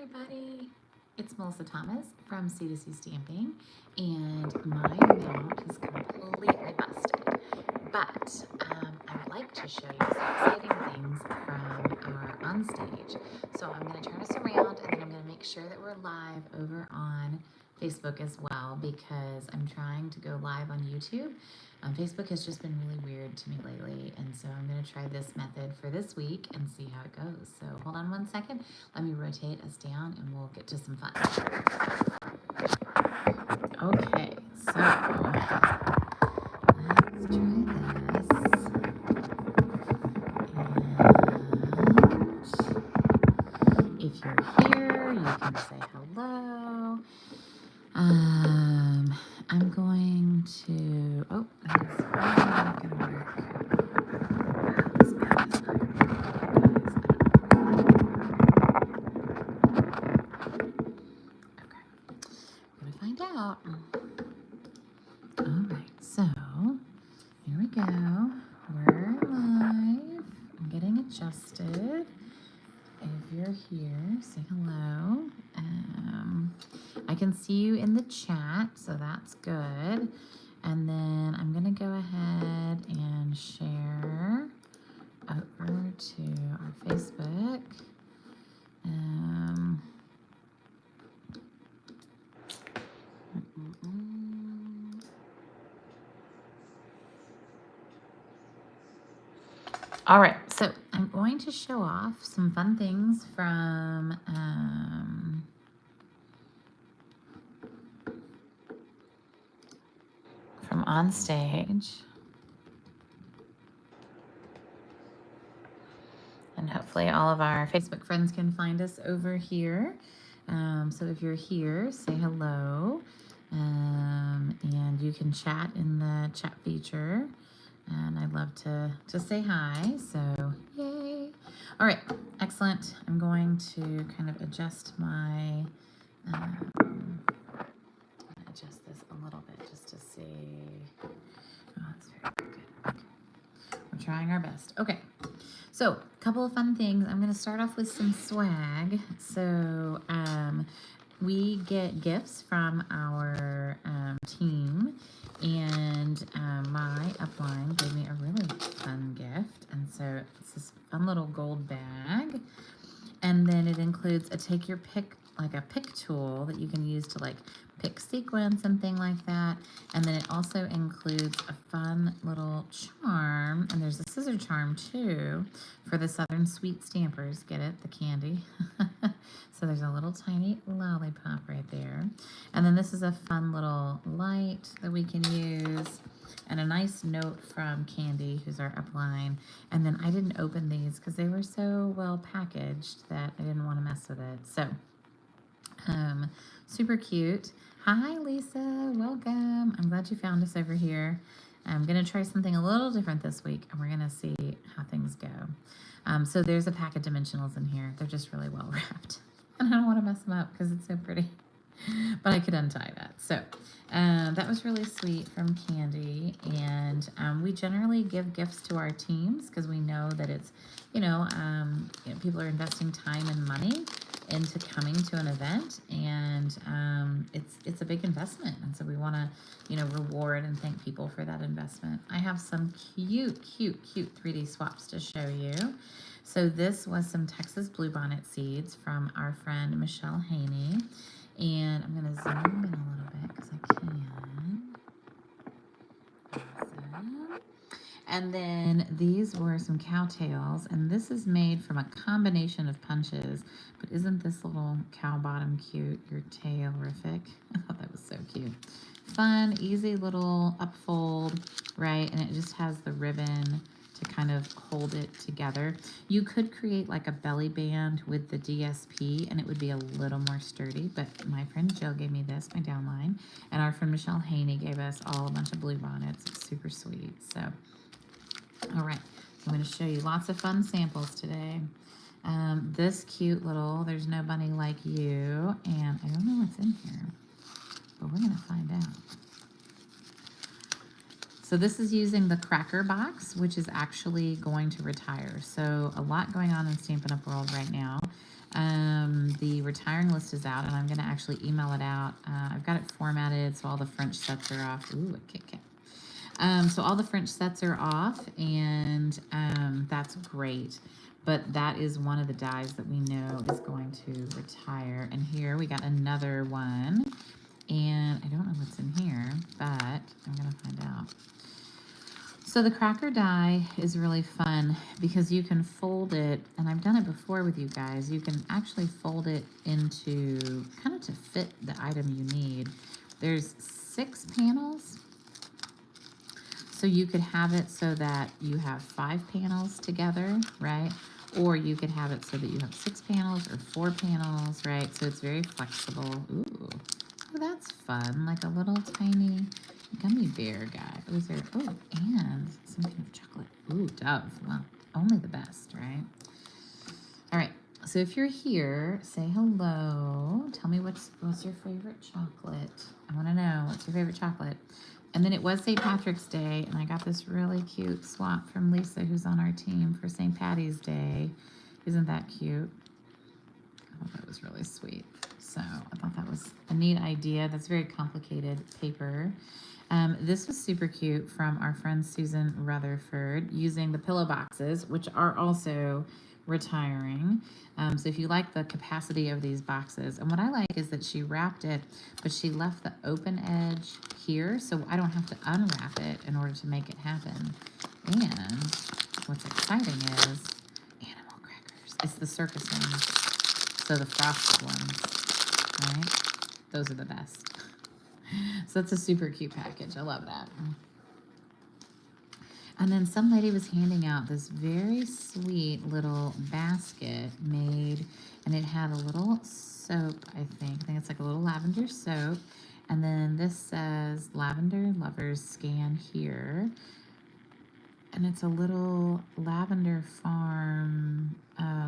everybody. It's Melissa Thomas from C2C Stamping, and my mount is completely busted. But I would like to show you some exciting things from our OnStage. So I'm going to turn us around, and then I'm going to make sure that we're live over on Facebook as well, because I'm trying to go live on YouTube. Facebook has just been really weird to me lately, and so I'm going to try this method for this week and see how it goes. So hold on one second. Let me rotate us down and we'll get to some fun. Okay, so let's try this. And if you're here, you can say hello. I'm going to, oh, that is not going to work. This pen is not going to work, okay, I'm going to find out. All right, so here we go. We're live. I'm getting adjusted. If you're here, say hello. I can see you in the chat, so that's good. And then I'm going to go ahead and share over to our Facebook. All right, so I'm going to show off some fun things from OnStage, and hopefully all of our Facebook friends can find us over here. So if you're here, say hello, and you can chat in the chat feature. And I'd love to say hi, so yay. All right, excellent. I'm going to kind of adjust my, adjust this a little bit just to see. Oh, that's very good. Okay. We're trying our best. Okay, so a couple of fun things. I'm gonna start off with some swag. So we get gifts from our team, and my upline gave me a really fun gift, and so it's this fun little gold bag, and then it includes a take your pick, like a pick tool that you can use to like pick sequins and thing like that, and then it also includes a fun little charm, and there's a scissor charm too for the Southern Sweet Stampers. Get it? The candy. So there's a little tiny lollipop right there. And then this is a fun little light that we can use, and a nice note from Candy, who's our upline. And then I didn't open these because they were so well packaged that I didn't want to mess with it. So super cute. Hi, Lisa. Welcome. I'm glad you found us over here. I'm going to try something a little different this week, and we're going to see how things go. So there's a pack of dimensionals in here. They're just really well wrapped. And I don't want to mess them up because it's so pretty. But I could untie that. So that was really sweet from Candy. And we generally give gifts to our teams because we know that it's, people are investing time and money into coming to an event, and it's a big investment, and so we want to reward and thank people for that investment. I have some cute 3D swaps to show you. So this was some Texas bluebonnet seeds from our friend Michelle Haney, and I'm going to zoom in a little bit because I can. Awesome. And then these were some cowtails, and this is made from a combination of punches. But isn't this little cow bottom cute? Your tail-rific. I thought that was so cute. Fun, easy little upfold, right? And it just has the ribbon to kind of hold it together. You could create like a belly band with the DSP, and it would be a little more sturdy, but my friend Jill gave me this, my downline, and our friend Michelle Haney gave us all a bunch of blue bonnets. It's super sweet. So all right, I'm going to show you lots of fun samples today. This cute little There's No Bunny Like You, and I don't know what's in here, but we're going to find out. So this is using the cracker box, which is actually going to retire. So a lot going on in Stampin' Up! World right now. The retiring list is out, and I'm going to actually email it out. I've got it formatted, so all the French sets are off. Ooh, a Kit Kat. So all the French sets are off, and that's great. But that is one of the dies that we know is going to retire. And here we got another one. And I don't know what's in here, but I'm going to find out. So the cracker die is really fun because you can fold it, and I've done it before with you guys. You can actually fold it into kind of to fit the item you need. There's 6 panels. So you could have it so that you have 5 panels together, right? Or you could have it so that you have 6 panels or 4 panels, right? So it's very flexible. Ooh, oh, that's fun. Like a little tiny gummy bear guy. Oh, is there, oh, and some kind of chocolate. Ooh, Dove. Well, only the best, right? All right. So if you're here, say hello. Tell me what's your favorite chocolate. I want to know what's your favorite chocolate. And then it was St. Patrick's Day, and I got this really cute swap from Lisa, who's on our team for St. Patty's Day. Isn't that cute? I thought that was really sweet. So I thought that was a neat idea. That's very complicated paper. This was super cute from our friend Susan Rutherford using the pillow boxes, which are also retiring. So if you like the capacity of these boxes, and what I like is that she wrapped it, but she left the open edge here, so I don't have to unwrap it in order to make it happen. And what's exciting is animal crackers. It's the circus ones, so the frosted ones, right? Those are the best. So that's a super cute package. I love that. And then some lady was handing out this very sweet little basket made, and it had a little soap, I think. I think it's like a little lavender soap. And then this says Lavender Lovers Scan Here. And it's a little Lavender Farm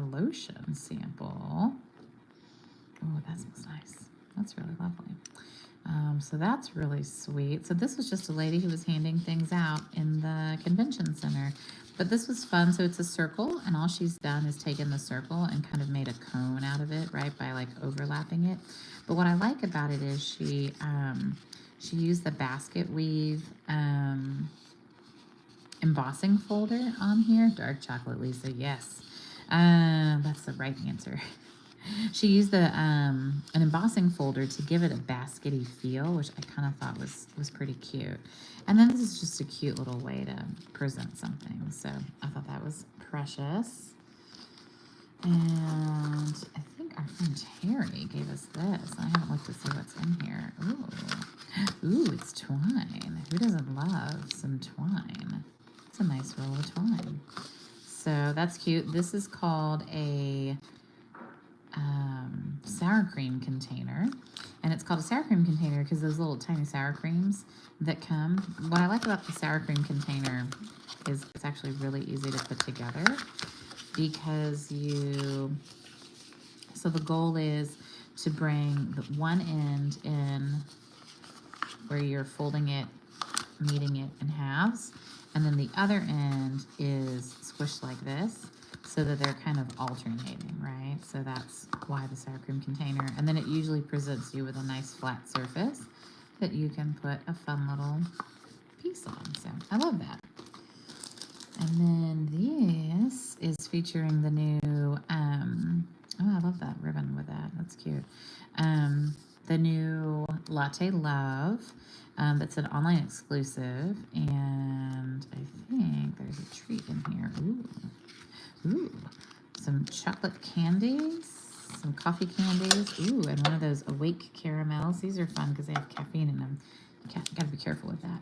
lotion sample. Oh, that smells nice. That's really lovely. So that's really sweet. So this was just a lady who was handing things out in the convention center. But this was fun. So it's a circle, and all she's done is taken the circle and kind of made a cone out of it, right, by like overlapping it. But what I like about it is she used the basket weave embossing folder on here. Dark chocolate, Lisa, yes. That's the right answer. She used the an embossing folder to give it a baskety feel, which I kind of thought was pretty cute. And then this is just a cute little way to present something. So I thought that was precious. And I think our friend Terry gave us this. I haven't looked to see what's in here. Ooh, it's twine. Who doesn't love some twine? It's a nice roll of twine. So that's cute. This is called a sour cream container, and it's called a sour cream container because those little tiny sour creams that come. What I like about the sour cream container is it's actually really easy to put together because so the goal is to bring the one end in where you're folding it, meeting it in halves, and then the other end is squished like this, so that they're kind of alternating, right? So that's why the sour cream container. And then it usually presents you with a nice flat surface that you can put a fun little piece on. So I love that. And then this is featuring the new, oh, I love that ribbon with that. That's cute. The new Latte Love. That's an online exclusive. And I think there's a treat in here. Ooh, some chocolate candies, some coffee candies. Ooh, and one of those awake caramels. These are fun because they have caffeine in them. You gotta be careful with that.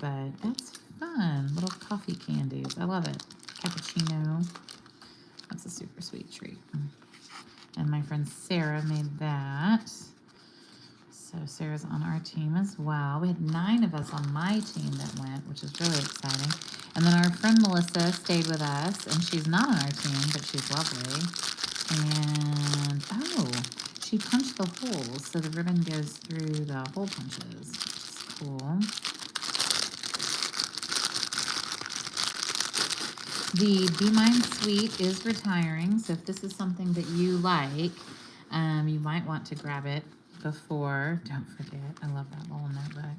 But that's fun. Little coffee candies. I love it. Cappuccino. That's a super sweet treat. And my friend Sarah made that. So Sarah's on our team as well. We had 9 of us on my team that went, which is really exciting. And then our friend Melissa stayed with us, and she's not on our team, but she's lovely. And, oh, she punched the holes, so the ribbon goes through the hole punches, which is cool. The Be Mine Suite is retiring, so if this is something that you like, You might want to grab it before. Don't forget, I love that little notebook.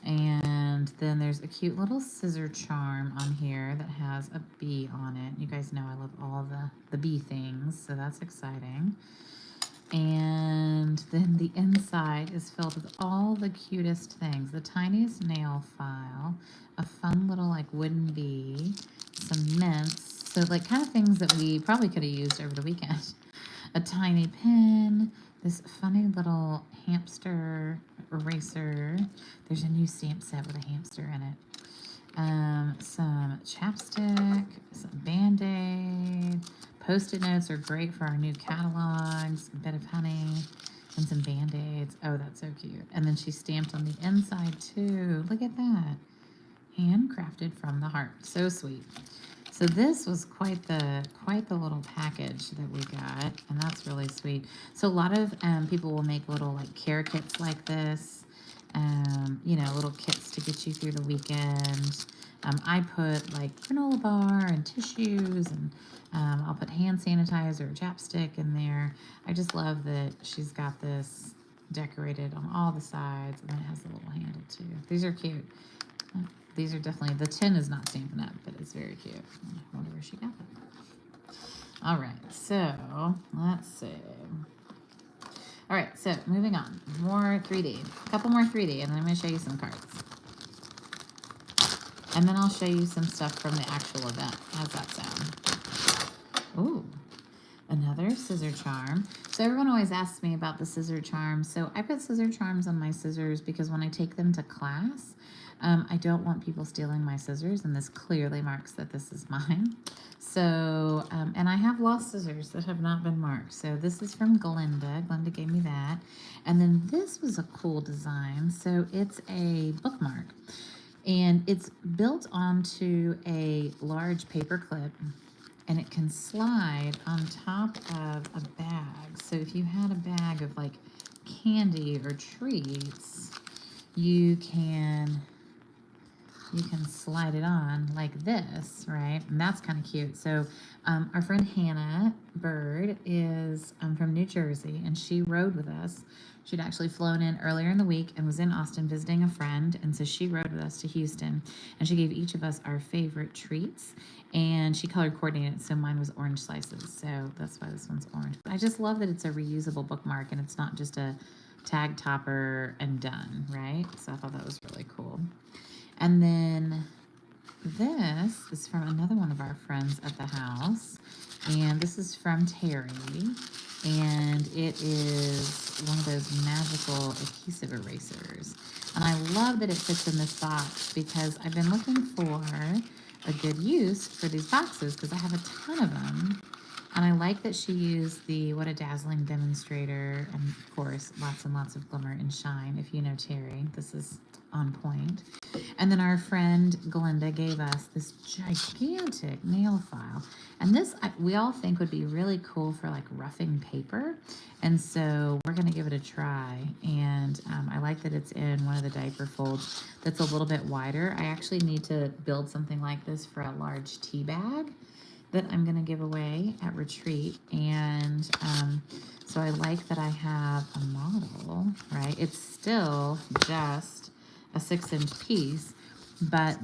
And then there's a cute little scissor charm on here that has a bee on it. You guys know I love all the bee things, so that's exciting. And then the inside is filled with all the cutest things. The tiniest nail file, a fun little like wooden bee, some mints, so like kind of things that we probably could have used over the weekend. A tiny pin, this funny little hamster eraser. There's a new stamp set with a hamster in it. Some chapstick, some Band-Aid. Post-it notes are great for our new catalogs. A bit of honey and some Band-Aids. Oh, that's so cute. And then she stamped on the inside too. Look at that. Handcrafted from the heart. So sweet. So this was quite the little package that we got, and that's really sweet. So a lot of people will make little like care kits like this. You know, little kits to get you through the weekend. I put like granola bar and tissues, and I'll put hand sanitizer or chapstick in there. I just love that she's got this decorated on all the sides, and then it has a little handle too. These are cute. These are definitely, the tin is not Stampin' Up, but it's very cute. I wonder where she got that. All right, so let's see. All right, so moving on. More 3D. A couple more 3D, and then I'm going to show you some cards. And then I'll show you some stuff from the actual event. How's that sound? Ooh, another scissor charm. So everyone always asks me about the scissor charms. So I put scissor charms on my scissors because when I take them to class, I don't want people stealing my scissors, and this clearly marks that this is mine. So, and I have lost scissors that have not been marked. So this is from Glinda. Glinda gave me that. And then this was a cool design. So it's a bookmark, and it's built onto a large paper clip, and it can slide on top of a bag. So if you had a bag of like candy or treats, you can slide it on like this, right? And that's kind of cute. So our friend Hannah Bird is from New Jersey, and she rode with us. She'd actually flown in earlier in the week and was in Austin visiting a friend, and so she rode with us to Houston, and she gave each of us our favorite treats, and she color coordinated, so mine was orange slices, so that's why this one's orange. I just love that it's a reusable bookmark, and it's not just a tag topper and done, right? So I thought that was really cool. And then this is from another one of our friends at the house, and this is from Terry, and it is one of those magical adhesive erasers. And I love that it fits in this box because I've been looking for a good use for these boxes because I have a ton of them. And I like that she used the What a Dazzling Demonstrator, and of course, lots and lots of glimmer and shine. If you know Terry, this is on point. And then our friend Glinda gave us this gigantic nail file. And this, we all think would be really cool for like roughing paper. And so we're going to give it a try. And I like that it's in one of the diaper folds that's a little bit wider. I actually need to build something like this for a large tea bag that I'm going to give away at retreat. And so I like that I have a model, right? It's still just a 6-inch piece, but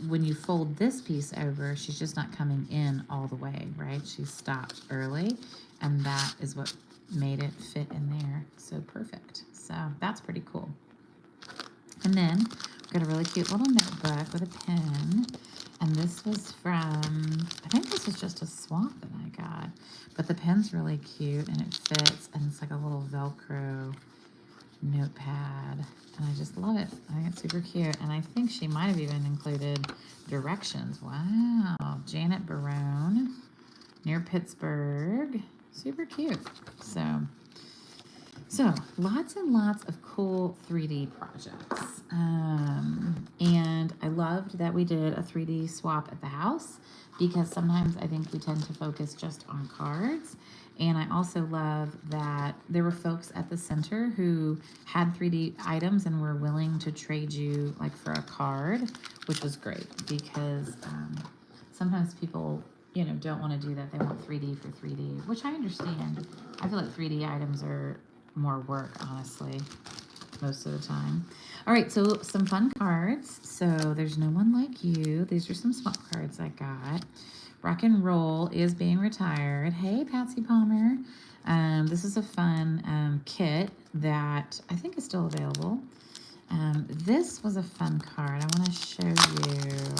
when you fold this piece over, she's just not coming in all the way, right? She stopped early, and that is what made it fit in there. So perfect. So that's pretty cool. And then we've got a really cute little notebook with a pen. And this was from, I think this was just a swap that I got. But the pen's really cute, and it fits, and it's like a little Velcro notepad. And I just love it. I think it's super cute. And I think she might have even included directions. Wow. Janet Barone, near Pittsburgh. Super cute. So lots and lots of cool 3D projects. And I loved that we did a 3D swap at the house because sometimes I think we tend to focus just on cards. And I also love that there were folks at the center who had 3D items and were willing to trade you like for a card, which was great because sometimes people you know, don't want to do that. They want 3D for 3D, which I understand. I feel like 3D items are more work, honestly, most of the time. All right, so some fun cards. So there's No One Like You. These are some swap cards I got. Rock and Roll is being retired. Hey, Patsy Palmer. This is a fun kit that I think is still available. This was a fun card. I want to show you.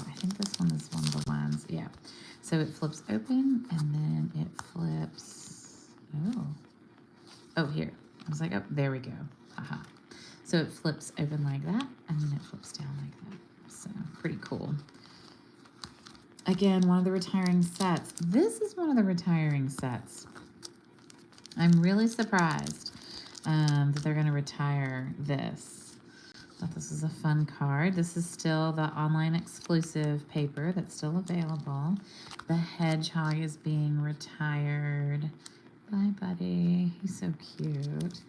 I think this one is one of the ones. Yeah. So it flips open and then it flips. Oh, here. I was like, oh, there we go. Haha. So it flips open like that and then it flips down like that. So pretty cool. Again, one of the retiring sets. This is one of the retiring sets. I'm really surprised that they're going to retire this. Thought this was a fun card. This is still the online exclusive paper that's still available. The hedgehog is being retired. Bye, buddy. He's so cute.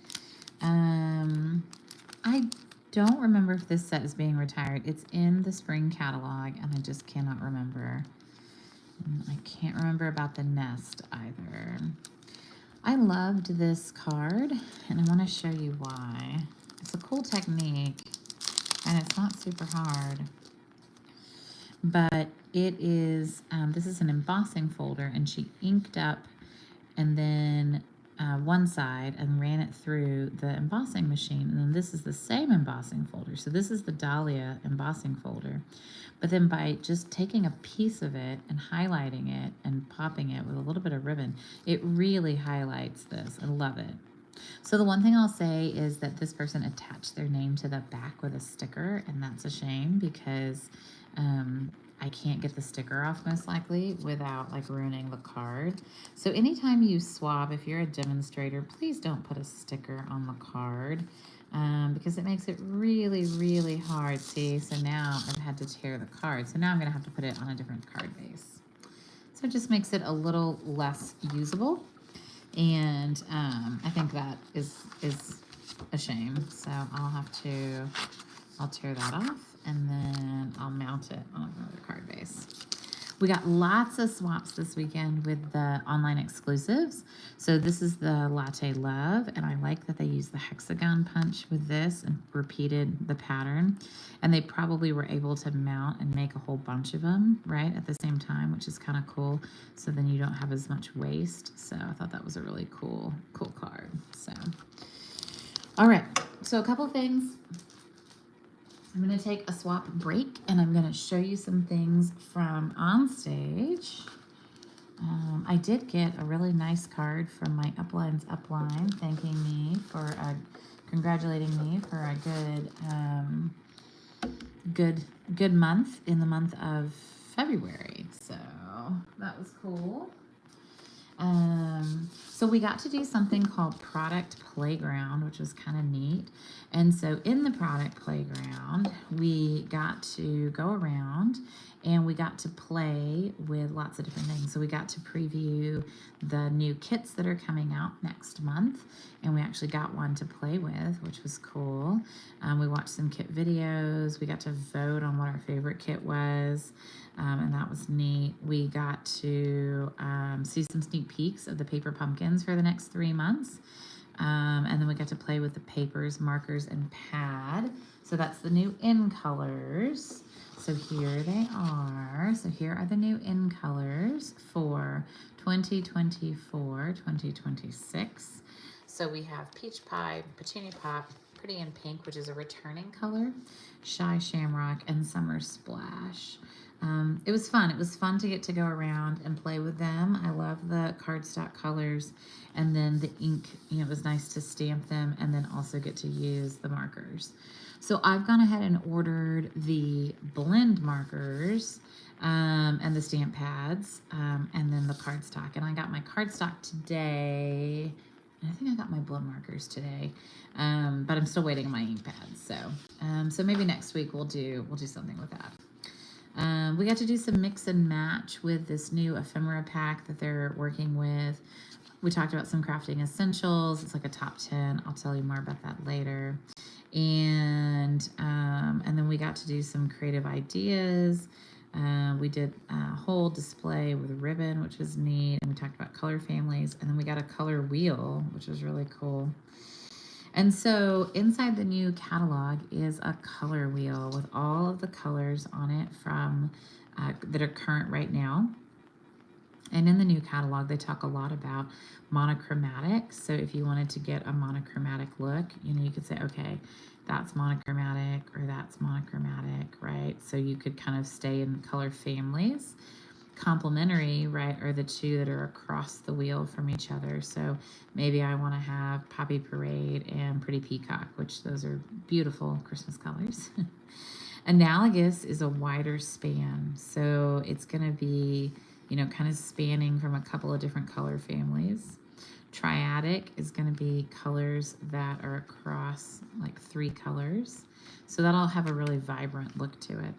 I don't remember if this set is being retired. It's in the spring catalog, and I just cannot remember. And I can't remember about the nest either. I loved this card, and I want to show you why. It's a cool technique, and it's not super hard. But it is, this is an embossing folder, and she inked up and then one side and ran it through the embossing machine. And then this is the same embossing folder. So this is the Dahlia embossing folder. But then by just taking a piece of it and highlighting it and popping it with a little bit of ribbon, it really highlights this. I love it. So the one thing I'll say is that this person attached their name to the back with a sticker, and that's a shame because I can't get the sticker off most likely without like ruining the card. So anytime you swap, if you're a demonstrator, please don't put a sticker on the card because it makes it really, really hard. See, so now I've had to tear the card. So now I'm gonna have to put it on a different card base. So it just makes it a little less usable. And I think that is a shame. So I'll tear that off and then I'll mount it on another card base. We got lots of swaps this weekend with the online exclusives. So this is the Latte Love, and I like that they used the hexagon punch with this and repeated the pattern. And they probably were able to mount and make a whole bunch of them, right, at the same time, which is kind of cool. So then you don't have as much waste. So I thought that was a really cool card. So, all right. So a couple things. I'm going to take a swap break, and I'm going to show you some things from OnStage. I did get a really nice card from my Upline's Upline thanking me for, congratulating me for a good month in the month of February. So that was cool. So we got to do something called Product Playground, which was kind of neat. And so in the Product Playground, we got to go around and we got to play with lots of different things. So we got to preview the new kits that are coming out next month. And we actually got one to play with, which was cool. We watched some kit videos. We got to vote on what our favorite kit was. And that was neat. We got to see some sneak peeks of the paper pumpkins for the next 3 months. And then we got to play with the papers, markers, and pad. So that's the new in colors. So here they are. So here are the new in colors for 2024-2026. So we have Peach Pie, Petunia Pop, Pretty in Pink, which is a returning color, Shy Shamrock, and Summer Splash. It was fun. It was fun to get to go around and play with them. I love the cardstock colors, and then the ink, you know, it was nice to stamp them and then also get to use the markers. So I've gone ahead and ordered the blend markers and the stamp pads and then the cardstock. And I got my cardstock today. I think I got my blend markers today, but I'm still waiting on my ink pads. So maybe next week we'll do something with that. We got to do some mix and match with this new ephemera pack that they're working with. We talked about some crafting essentials. It's like a top 10. I'll tell you more about that later. And then we got to do some creative ideas. We did a whole display with ribbon, which was neat. And we talked about color families. And then we got a color wheel, which was really cool. And so inside the new catalog is a color wheel with all of the colors on it from that are current right now. And in the new catalog, they talk a lot about monochromatic. So if you wanted to get a monochromatic look, you could say, okay, that's monochromatic or that's monochromatic, right? So you could kind of stay in color families. Complementary, right, are the two that are across the wheel from each other. So maybe I want to have Poppy Parade and Pretty Peacock, which those are beautiful Christmas colors. Analogous is a wider span. So it's going to be, kind of spanning from a couple of different color families. Triadic is going to be colors that are across like 3 colors. So that'll have a really vibrant look to it.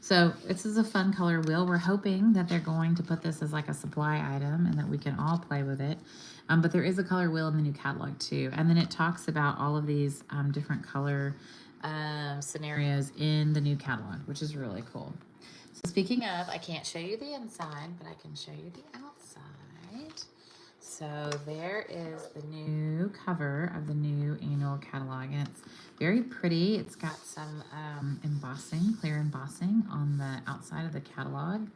So this is a fun color wheel. We're hoping that they're going to put this as like a supply item and that we can all play with it. But there is a color wheel in the new catalog too. And then it talks about all of these different color scenarios in the new catalog, which is really cool. So speaking of, I can't show you the inside, but I can show you the outside. So there is the new cover of the new annual catalog, and it's very pretty. It's got some embossing, clear embossing on the outside of the catalog.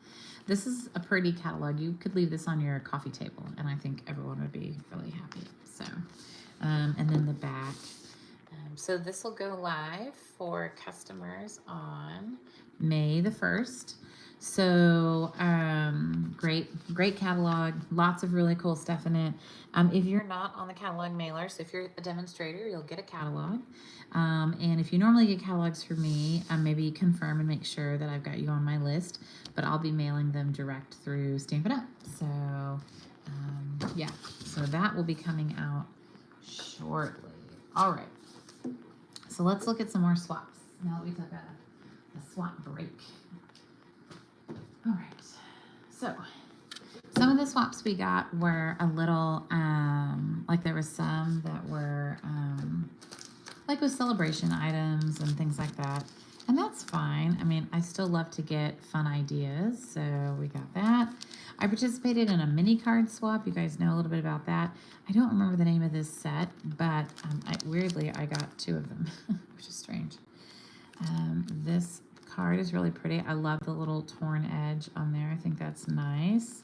This is a pretty catalog. You could leave this on your coffee table, and I think everyone would be really happy. So, and then the back. So this will go live for customers on May the 1st. So great catalog, lots of really cool stuff in it. If you're not on the catalog mailer, so if you're a demonstrator, you'll get a catalog. And if you normally get catalogs from me, maybe confirm and make sure that I've got you on my list, but I'll be mailing them direct through Stampin' Up. So yeah, so that will be coming out shortly. All right, so let's look at some more swaps now that we took a swap break. All right, so some of the swaps we got were a little, like there was some that were like with celebration items and things like that. And that's fine. I mean, I still love to get fun ideas. So we got that. I participated in a mini card swap. You guys know a little bit about that. I don't remember the name of this set, but weirdly, I got 2 of them, which is strange. This card is really pretty. I love the little torn edge on there. I think that's nice.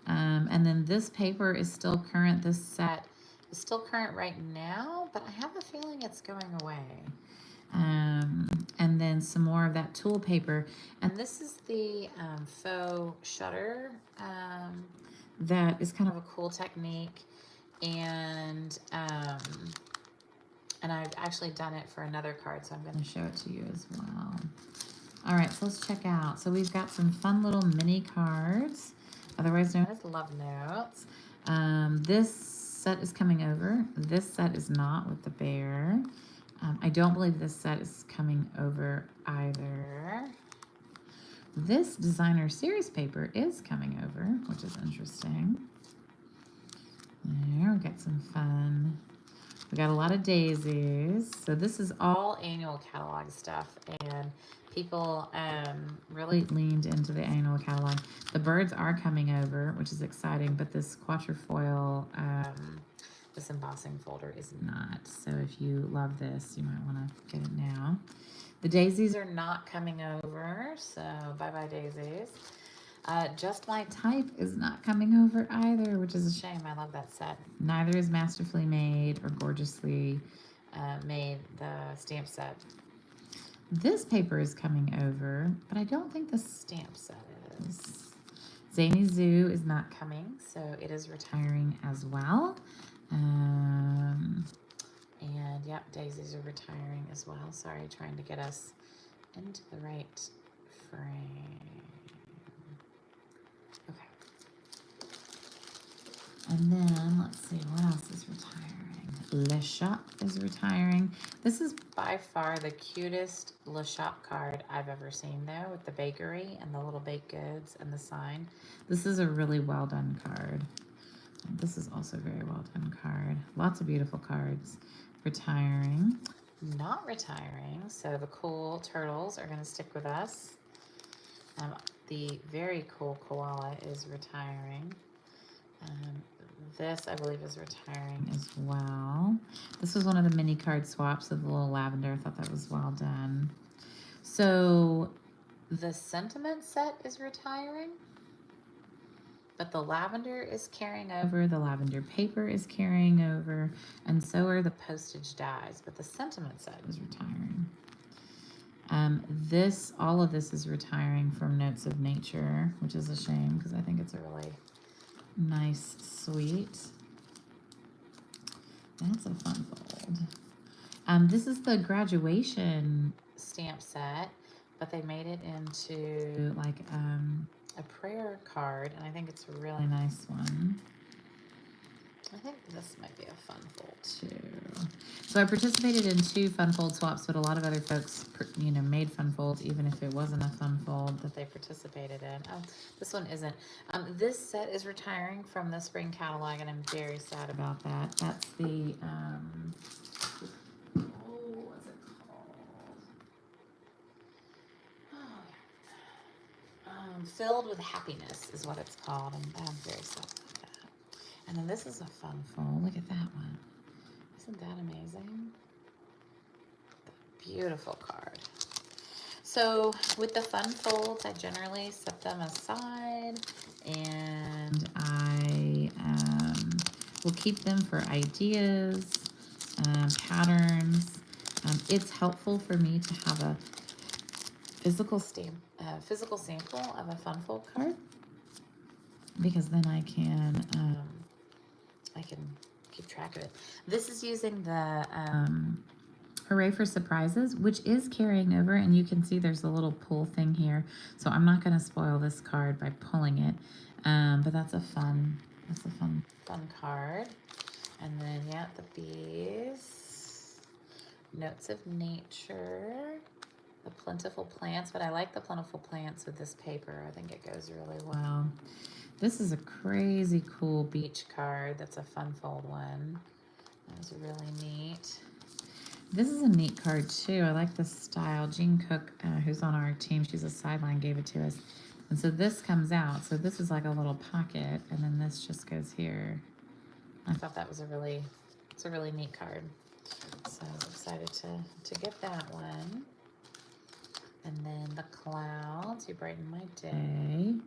And then this paper is still current. This set is still current right now, but I have a feeling it's going away. And then some more of that tulle paper. And this is the faux shutter that is kind of a cool technique. And I've actually done it for another card, so I'm going to show it to you as well. All right, so let's check out. So we've got some fun little mini cards, otherwise known as love notes. This set is coming over. This set is not with the bear. I don't believe this set is coming over either. This designer series paper is coming over, which is interesting. There, we got some fun. We got a lot of daisies. So this is all annual catalog stuff, and people really leaned into the annual catalog. The birds are coming over, which is exciting, but this quatrefoil, this embossing folder is not. So if you love this, you might want to get it now. The daisies are not coming over, so bye-bye daisies. Just My Type is not coming over either, which is a shame. I love that set. Neither is Masterfully Made or Gorgeously Made, the stamp set. This paper is coming over, but I don't think the stamp set is. Zany Zoo is not coming, so it is retiring as well. And yep, daisies are retiring as well. Sorry, trying to get us into the right frame. And then, let's see, what else is retiring? Le Shop is retiring. This is by far the cutest Le Shop card I've ever seen, though, with the bakery and the little baked goods and the sign. This is a really well done card. And this is also a very well done card. Lots of beautiful cards. Retiring. Not retiring, so the cool turtles are going to stick with us. the very cool koala is retiring. This, I believe, is retiring as well. This was one of the mini card swaps with the little lavender. I thought that was well done. So the sentiment set is retiring, but the lavender is carrying over. The lavender paper is carrying over, and so are the postage dies, but the sentiment set is retiring. All of this is retiring from Notes of Nature, which is a shame because I think it's a really nice suite. That's a fun fold. This is the graduation stamp set, but they made it into like a prayer card, and I think it's a really nice one. I think this might be a fun fold too. So I participated in 2 fun fold swaps, but a lot of other folks, made fun folds, even if it wasn't a fun fold that they participated in. Oh, this one isn't. This set is retiring from the spring catalog, and I'm very sad about that. That's the, what's it called? Filled with Happiness is what it's called, and I'm very sad about that. And then this is a fun fold. Look at that one. Isn't that amazing? Beautiful card. So with the fun folds, I generally set them aside, and I will keep them for ideas, patterns. It's helpful for me to have a physical sample of a fun fold card, because then I can keep track of it. This is using the Hooray for Surprises, which is carrying over, and you can see there's a little pull thing here. So I'm not going to spoil this card by pulling it, but that's a fun card. And then yeah, the bees, Notes of Nature, the Plentiful Plants, but I like the Plentiful Plants with this paper. I think it goes really well. This is a crazy cool beach card. That's a fun fold one. That was really neat. This is a neat card too. I like this style. Jean Cook, who's on our team, she's a sideline, gave it to us. And so this comes out. So this is like a little pocket, and then this just goes here. I thought that was it's a really neat card. So I was excited to get that one. And then the clouds, you brighten my day.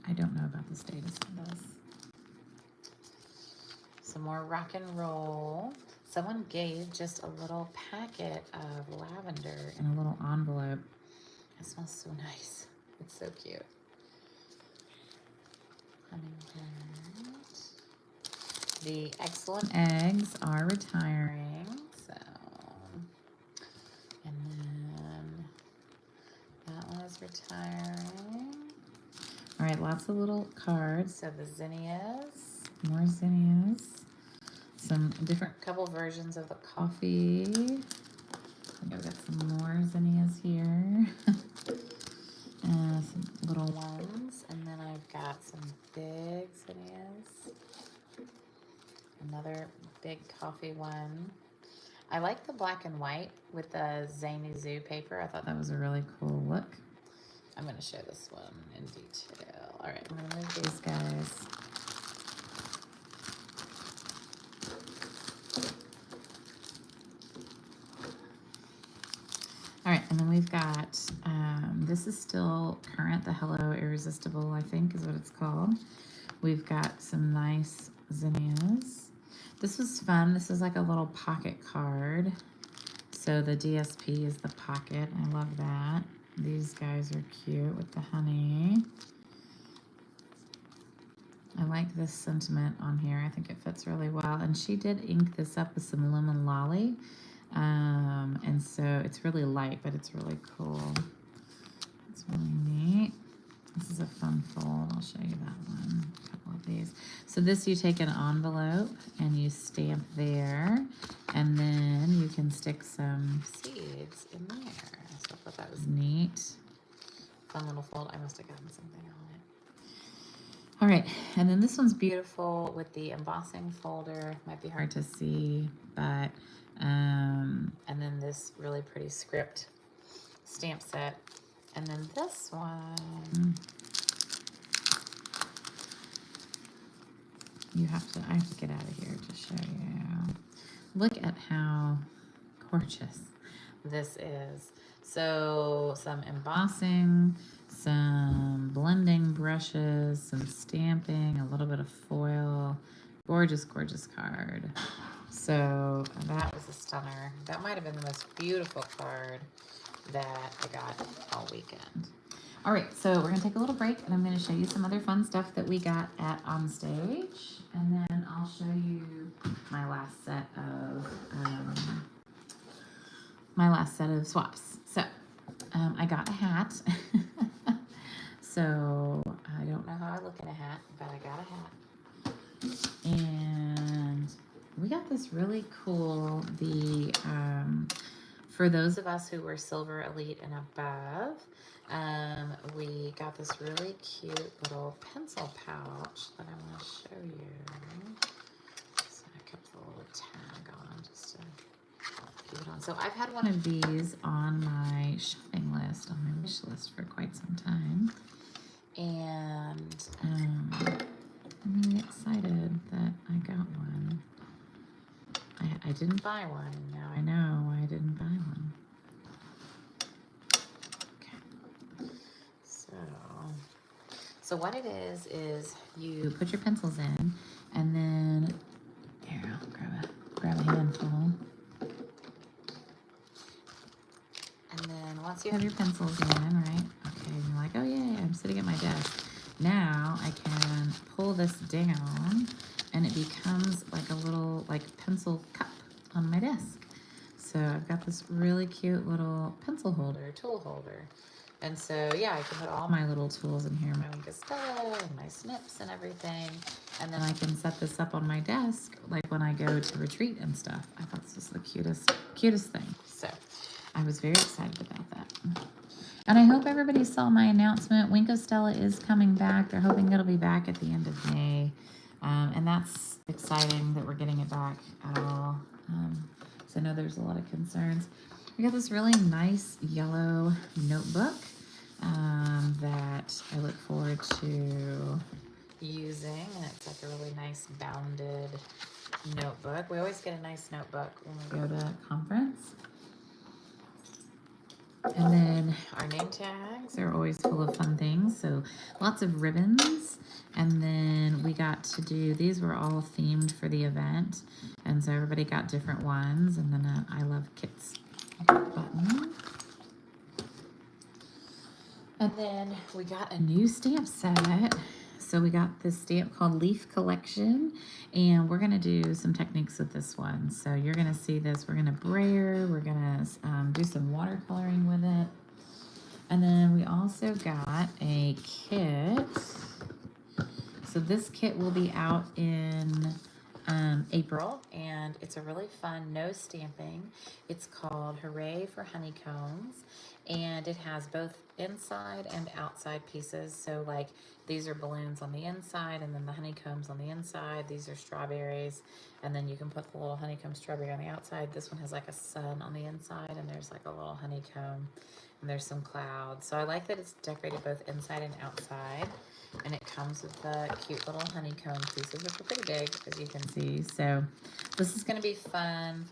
I don't know about this data set does. Some more rock and roll. Someone gave just a little packet of lavender in a little envelope. It smells so nice. It's so cute. Hummingbird. The Excellent Eggs are retiring. So, and then that one is retiring. All right, lots of little cards. So the zinnias, more zinnias, some different couple versions of the coffee. I think I've got some more zinnias here. Some little ones, and then I've got some big zinnias. Another big coffee one. I like the black and white with the Zany Zoo paper. I thought that was a really cool look. I'm going to show this one in detail. All right, I'm going to move these guys. All right, and then we've got, this is still current, the Hello Irresistible, I think is what it's called. We've got some nice zinnias. This was fun. This is like a little pocket card. So the DSP is the pocket. I love that. These guys are cute with the honey. I like this sentiment on here. I think it fits really well. And she did ink this up with some Lemon Lolly. And so it's really light, but it's really cool. It's really neat. This is a fun fold. I'll show you that one. A couple of these. So this, you take an envelope and you stamp there, and then you can stick some seeds in there. So I thought that was neat. Fun little fold. I must have gotten something on it. All right, and then this one's beautiful with the embossing folder. Might be hard to see, but and then this really pretty script stamp set. And then this one, I have to get out of here to show you. Look at how gorgeous this is. So some embossing, some blending brushes, some stamping, a little bit of foil. Gorgeous, gorgeous card. So that was a stunner. That might have been the most beautiful card that I got all weekend. All right, so we're gonna take a little break and I'm gonna show you some other fun stuff that we got at OnStage. And then I'll show you my last set of swaps. So I got a hat. So I don't know how I look in a hat, but I got a hat. And we got this really cool, for those of us who were Silver Elite and above, we got this really cute little pencil pouch that I want to show you. So I kept the little tag on just to keep it on. So I've had one of these on my shopping list, on my wish list for quite some time. And I'm really excited that I got one. I didn't buy one, and now I know why I didn't buy one. Okay. So what it is you put your pencils in, and then here, I'll grab a handful. And then once you have your pencils in, right? Okay, and you're like, oh yeah, I'm sitting at my desk. Now I can pull this down and it becomes like a little pencil cup on my desk. So I've got this really cute little pencil holder, tool holder. And so yeah, I can put all my little tools in here, my Wink of Stella and my snips and everything. And then I can set this up on my desk like when I go to retreat and stuff. I thought this was the cutest thing. So I was very excited about that. And I hope everybody saw my announcement. Wink of Stella is coming back. They're hoping it'll be back at the end of May. And that's exciting that we're getting it back at all. So I know there's a lot of concerns. We got this really nice yellow notebook that I look forward to using. And it's like a really nice bounded notebook. We always get a nice notebook when we go to conference. And then our name tags are always full of fun things. So lots of ribbons. And then we got to do, these were all themed for the event. And so everybody got different ones. And then I love Kit's button. And then we got a new stamp set. So we got this stamp called Leaf Collection, and we're gonna do some techniques with this one. So you're gonna see this, we're gonna brayer, we're gonna do some watercoloring with it. And then we also got a kit. So this kit will be out in April, and it's a really fun no stamping. It's called Hooray for Honeycombs, and it has both inside and outside pieces. So like these are balloons on the inside, and then the honeycombs on the inside. These are strawberries, and then you can put the little honeycomb strawberry on the outside. This one has like a sun on the inside, and there's like a little honeycomb, and there's some clouds. So I like that it's decorated both inside and outside. And it comes with the cute little honeycomb pieces, which are pretty big, as you can see. So this is going to be fun.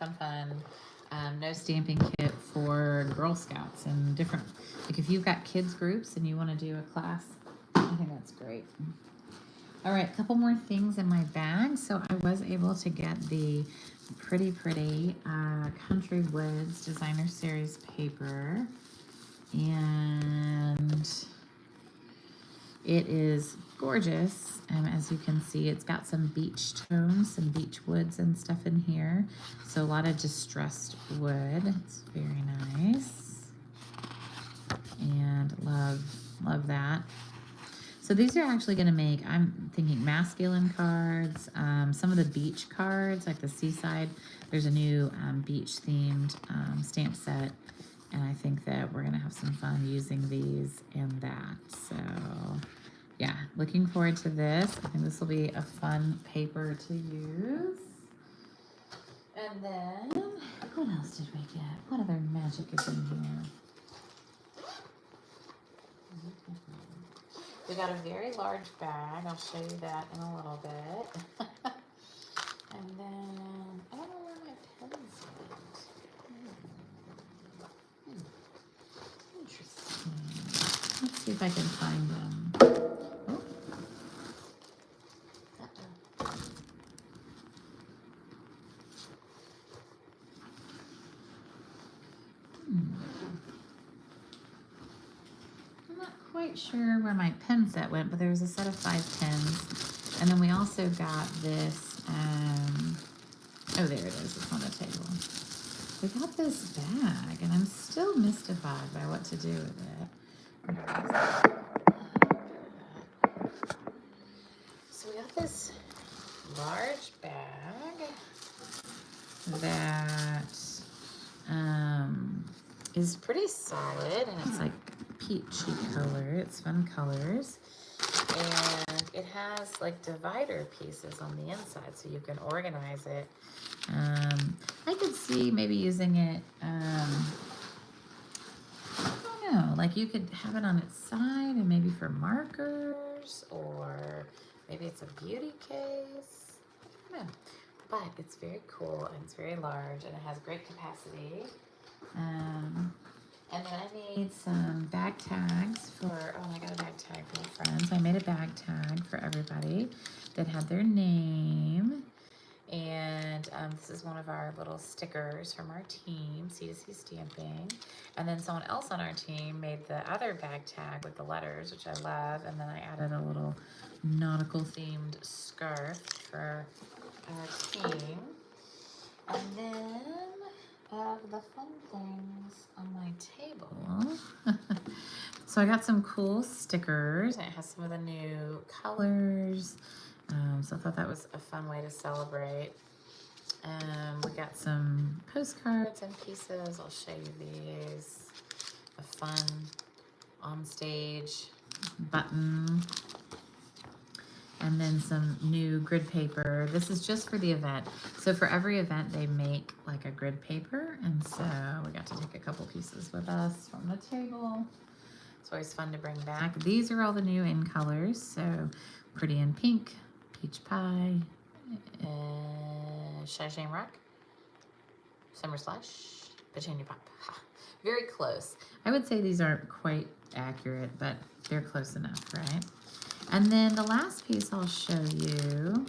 No stamping kit for Girl Scouts and different, like if you've got kids groups and you want to do a class, I think that's great. All right, a couple more things in my bag. So I was able to get the pretty Country Woods Designer Series paper. And it is gorgeous. As you can see, it's got some beach tones, some beach woods and stuff in here. So a lot of distressed wood. It's very nice. And love that. So these are actually going to make, I'm thinking masculine cards, some of the beach cards, like the seaside. There's a new beach themed stamp set. And I think that we're going to have some fun using these and that. So yeah, looking forward to this. I think this will be a fun paper to use. And then, what else did we get? What other magic is in here? We got a very large bag. I'll show you that in a little bit. And then, I don't know where my pens went. Interesting. Let's see if I can find them. Oh. I'm not quite sure where my pen set went, but there was a set of 5 pens. And then we also got this, oh, there it is. It's on the table. We got this bag, and I'm still mystified by what to do with it. So we got this large bag that is pretty solid, and it's like peachy color. It's fun colors. And it has like divider pieces on the inside, so you can organize it. I could see maybe using it, I don't know, like you could have it on its side and maybe for markers, or maybe it's a beauty case. I don't know. But it's very cool, and it's very large, and it has great capacity. And then I made some bag tags for, I got a bag tag for my friends. I made a bag tag for everybody that had their name. And this is one of our little stickers from our team, C2C Stamping. And then someone else on our team made the other bag tag with the letters, which I love. And then I added a little nautical themed scarf for our team. And then of the fun things on my table. So I got some cool stickers, and it has some of the new colors. So I thought that was a fun way to celebrate. We got some postcards and pieces. I'll show you these. A fun OnStage button. And then some new grid paper. This is just for the event. So for every event, they make like a grid paper. And so we got to take a couple pieces with us from the table. It's always fun to bring back. These are all the new in colors. So Pretty in Pink, Peach Pie, Shine Rock, Summer Slush, Petunia Pop. Ha, very close. I would say these aren't quite accurate, but they're close enough, right? And then the last piece I'll show you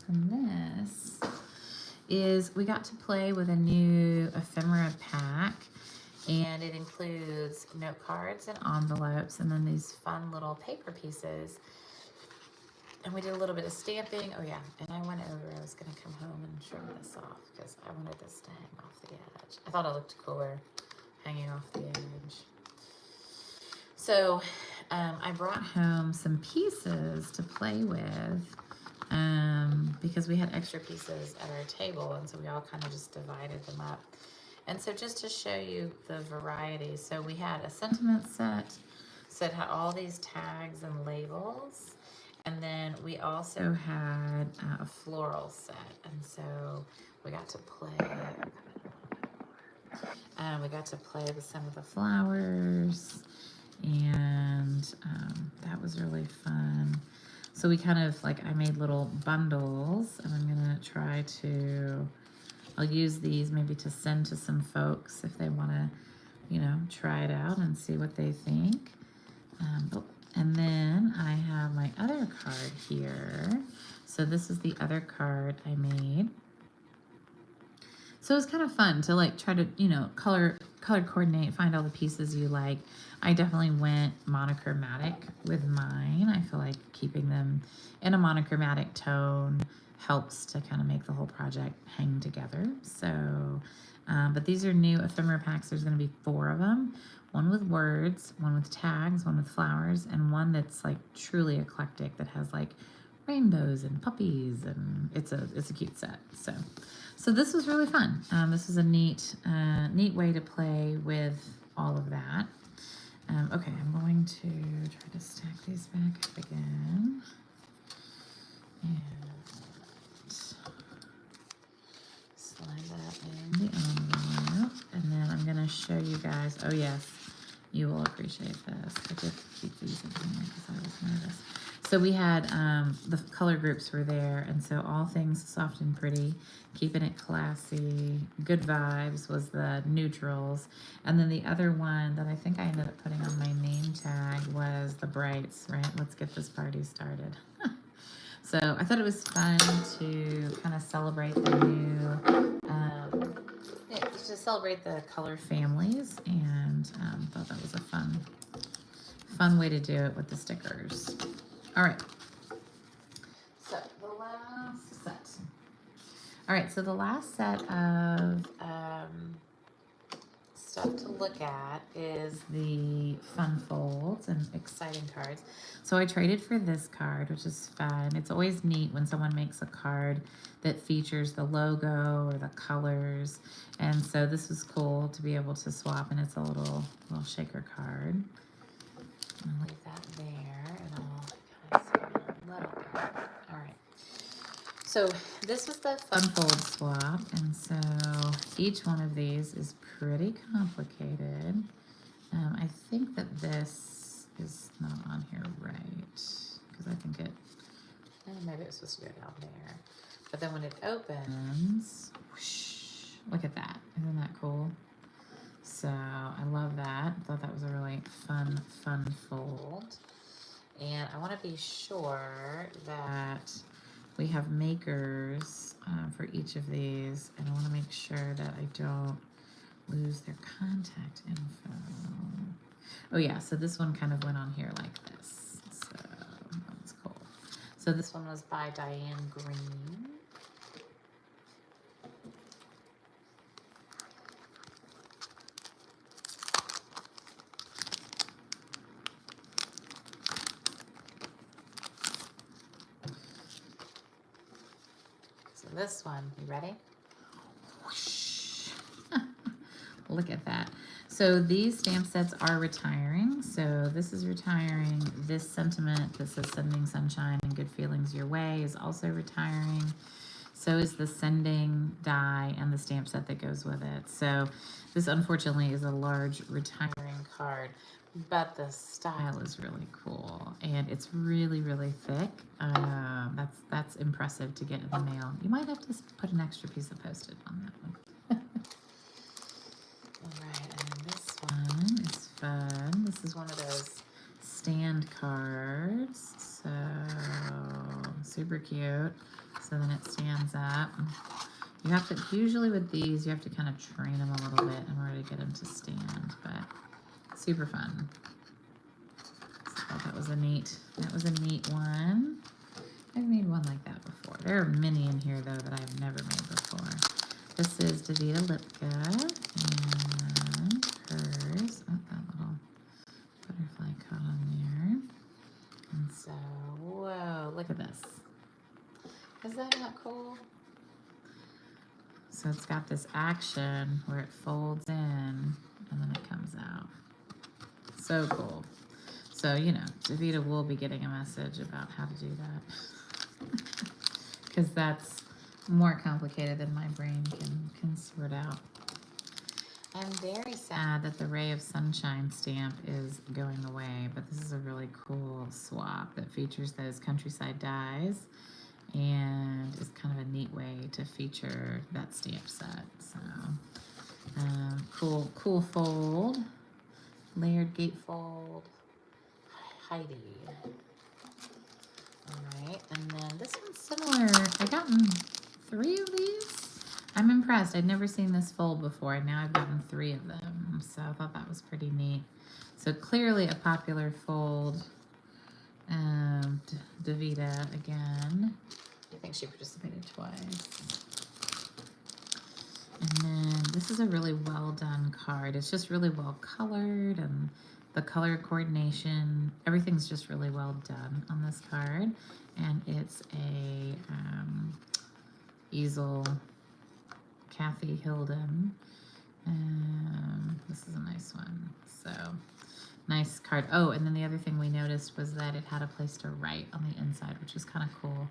from this is we got to play with a new ephemera pack, and it includes note cards and envelopes, and then these fun little paper pieces. And we did a little bit of stamping. Oh yeah, and I went over, I was gonna come home and trim this off because I wanted this to hang off the edge. I thought it looked cooler hanging off the edge. So I brought home some pieces to play with because we had extra pieces at our table, and so we all kind of just divided them up. And so just to show you the variety, so we had a sentiment set, so it had all these tags and labels, and then we also had a floral set, and so we got to play. We got to play with some of the flowers, and that was really fun. So we kind of I made little bundles, and I'm gonna try to, I'll use these maybe to send to some folks if they want to, try it out and see what they think. And then I have my other card here. So this is the other card I made. So it was kind of fun to try to, color coordinate, find all the pieces you like. I definitely went monochromatic with mine. I feel like keeping them in a monochromatic tone helps to kind of make the whole project hang together. So, but these are new ephemera packs. There's going to be 4 of them. One with words, one with tags, one with flowers, and one that's truly eclectic that has rainbows and puppies, and it's a cute set. So this was really fun. This is a neat way to play with all of that. Okay, I'm going to try to stack these back up again. And slide that in the envelope. And then I'm going to show you guys, oh yes, You will appreciate this. I did keep these in here because I was nervous. So we had the color groups were there, and so all things soft and pretty, keeping it classy. Good vibes was the neutrals, and then the other one that I think I ended up putting on my name tag was the brights. Right, let's get this party started. So I thought it was fun to kind of celebrate the new, to celebrate the color families, and thought that was a fun way to do it with the stickers. All right. So the last set. All right. So the last set of stuff to look at is the fun folds and exciting cards. So I traded for this card, which is fun. It's always neat when someone makes a card that features the logo or the colors. And so this was cool to be able to swap, and it's a little shaker card. I'll leave that there, and I'll kind of swap a little bit. All right. So this was the fun fold swap, and so each one of these is pretty complicated. I think that this is not on here right, because I think maybe it's supposed to go down there. But then when it opens, whoosh, look at that. Isn't that cool? So I love that. I thought that was a really fun fold. And I want to be sure that we have makers for each of these. And I want to make sure that I don't lose their contact info. Oh yeah, so this one kind of went on here like this. So that's cool. So this one was by Diane Green. This one, you ready? Whoosh. Look at that. So these stamp sets are retiring. So this is retiring. This sentiment that says sending sunshine and good feelings your way is also retiring. So is the sending die and the stamp set that goes with it. So this unfortunately is a large retiring card, but the style is really cool, and it's really thick. That's impressive to get in the mail. You might have to put an extra piece of Post-it on that one. All right, and this one is fun. This is one of those stand cards, so super cute. So then it stands up. You have to, usually with these, you have to kind of train them a little bit in order to get them to stand, but super fun. So I thought that was a neat one. I've made one like that before. There are many in here though that I've never made before. This is Davida Lipka and hers. Oh, that little butterfly caught on there. And so, whoa, look at this. Is that not cool? So it's got this action where it folds in and then it comes out. So cool. So, you know, Davida will be getting a message about how to do that. Because that's more complicated than my brain can sort out. I'm very sad that the Ray of Sunshine stamp is going away, but this is a really cool swap that features those countryside dies and is kind of a neat way to feature that stamp set. So cool fold, layered gatefold, Heidi. All right, and then this one's similar. I've gotten 3 of these. I'm impressed. I'd never seen this fold before, and now I've gotten 3 of them. So I thought that was pretty neat. So clearly a popular fold. Davida again. I think she participated twice. And then this is a really well done card. It's just really well colored, and the color coordination, everything's just really well done on this card. And it's a easel, Kathy Hilden. This is a nice one. So Nice card. Oh, and then the other thing we noticed was that it had a place to write on the inside, which is kind of cool.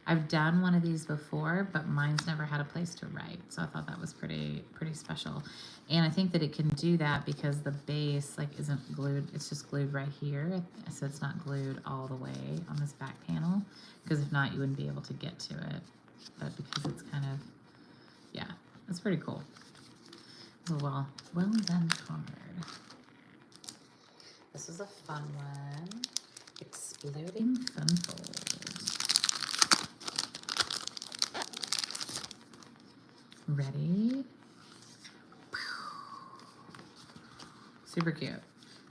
I've done one of these before, but mine's never had a place to write, so I thought that was pretty special. And I think that it can do that because the base like isn't glued; it's just glued right here, so it's not glued all the way on this back panel. Because if not, you wouldn't be able to get to it. But because it's kind of, yeah, it's pretty cool. It's a well done card. This was a fun one. Exploding Funfold. Ready? Super cute.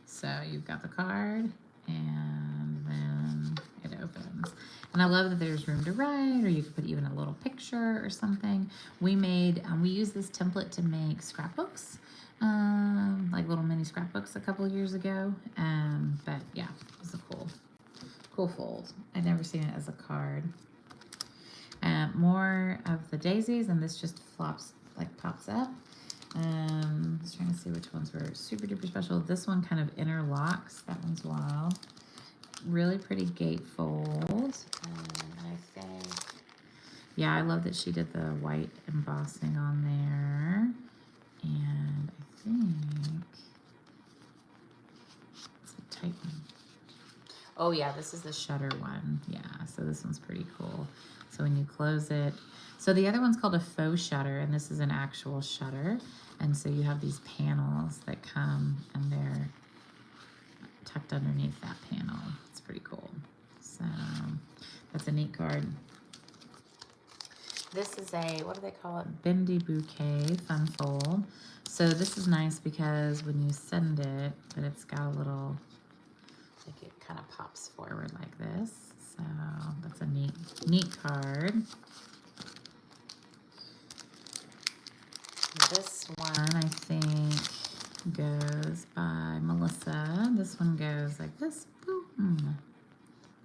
So you've got the card, and then it opens. And I love that there's room to write, or you could put even a little picture or something. We used this template to make scrapbooks. Like little mini scrapbooks a couple of years ago. But yeah, it was a cool fold. I'd never seen it as a card. More of the daisies, and this just pops up. I was trying to see which ones were super duper special. This one kind of interlocks. That one's wild. Really pretty gatefold. I think, yeah, I love that she did the white embossing on there. And I think it's a tight one. Oh yeah, this is the shutter one. Yeah, so this one's pretty cool. So when you close it, so the other one's called a faux shutter, and this is an actual shutter. And so you have these panels that come, and they're tucked underneath that panel. It's pretty cool. So that's a neat card. This is a, what do they call it? Bendy Bouquet Fun Fold. So this is nice because when you send it, but it's got a little, like it kind of pops forward like this. So that's a neat card. This one I think goes by Melissa. This one goes like this. Boom.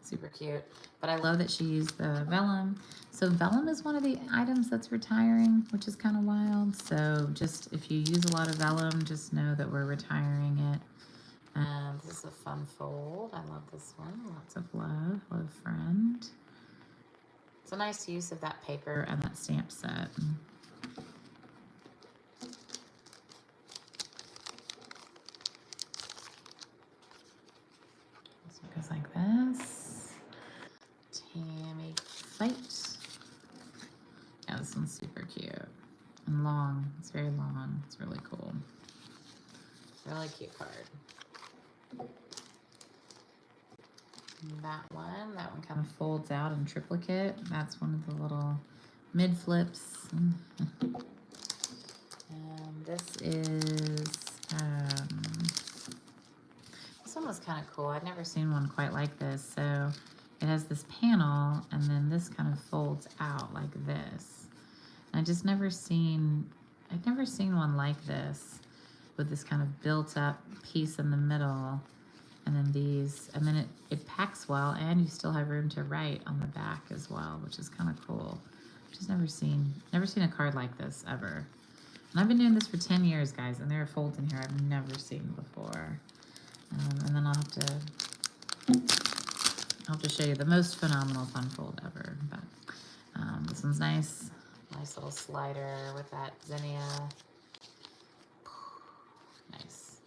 Super cute. But I love that she used the vellum. So vellum is one of the items that's retiring, which is kind of wild. So just if you use a lot of vellum, just know that we're retiring it. This is a fun fold. I love this one. Lots of love. Hello, friend. It's a nice use of that paper and that stamp set. This one goes like this. Tammy Fight. Yeah, this one's super cute and long. It's very long. It's really cool. Really cute card. That one kind of folds out in triplicate. That's one of the little mid flips. This is, this one was kind of cool. I'd never seen one quite like this. So it has this panel, and then this kind of folds out like this. And I'd never seen one like this, with this kind of built up piece in the middle. And then these, and then it packs well, and you still have room to write on the back as well, which is kind of cool. Just never seen a card like this ever. And I've been doing this for 10 years, guys, and there are folds in here I've never seen before. And then I'll have to show you the most phenomenal fun fold ever. But this one's nice. Nice little slider with that zinnia. Nice.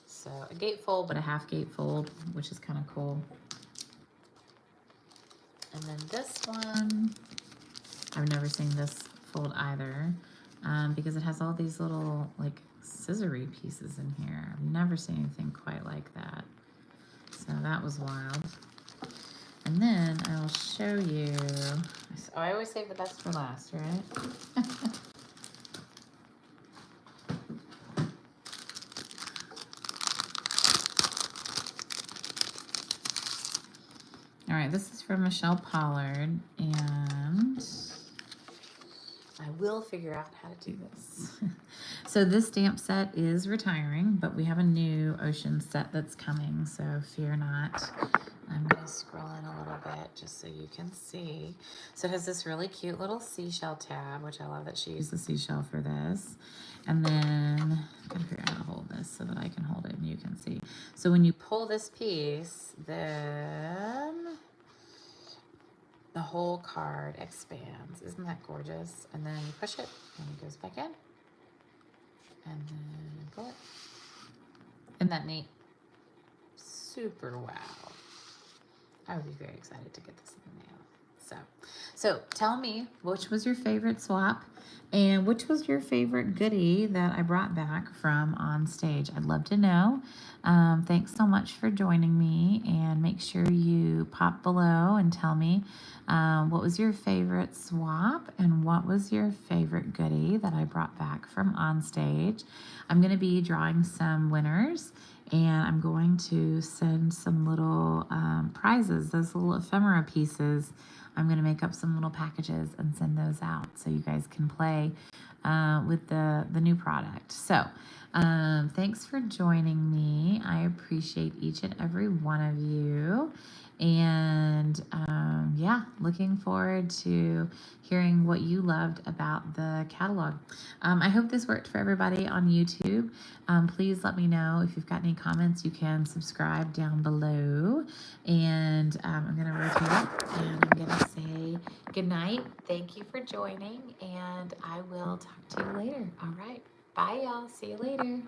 So a gatefold, but a half gatefold, which is kind of cool. And then this one, I've never seen this fold either, because it has all these little like scissory pieces in here. I've never seen anything quite like that. So that was wild. And then I will show you. Oh, I always save the best for last, right? All right, this is from Michelle Pollard, and I will figure out how to do this. So this stamp set is retiring, but we have a new ocean set that's coming, so fear not. I'm going to scroll in a little bit just so you can see. So it has this really cute little seashell tab, which I love that she used the seashell for this. And then I gotta figure out how to hold this so that I can hold it and you can see. So when you pull this piece, then the whole card expands. Isn't that gorgeous? And then you push it and it goes back in. And then pull it. Isn't that neat? Super wow. I would be very excited to get this in the mail. So tell me, which was your favorite swap and which was your favorite goodie that I brought back from OnStage? I'd love to know. Thanks so much for joining me, and make sure you pop below and tell me what was your favorite swap and what was your favorite goodie that I brought back from OnStage. I'm going to be drawing some winners, and I'm going to send some little prizes, those little ephemera pieces. I'm going to make up some little packages and send those out so you guys can play with the new product. So thanks for joining me. I appreciate each and every one of you. And yeah, looking forward to hearing what you loved about the catalog. I hope this worked for everybody on YouTube. Please let me know if you've got any comments. You can subscribe down below. And I'm going to rotate up and I'm going to say good night. Thank you for joining, and I will talk to you later. All right. Bye, y'all. See you later.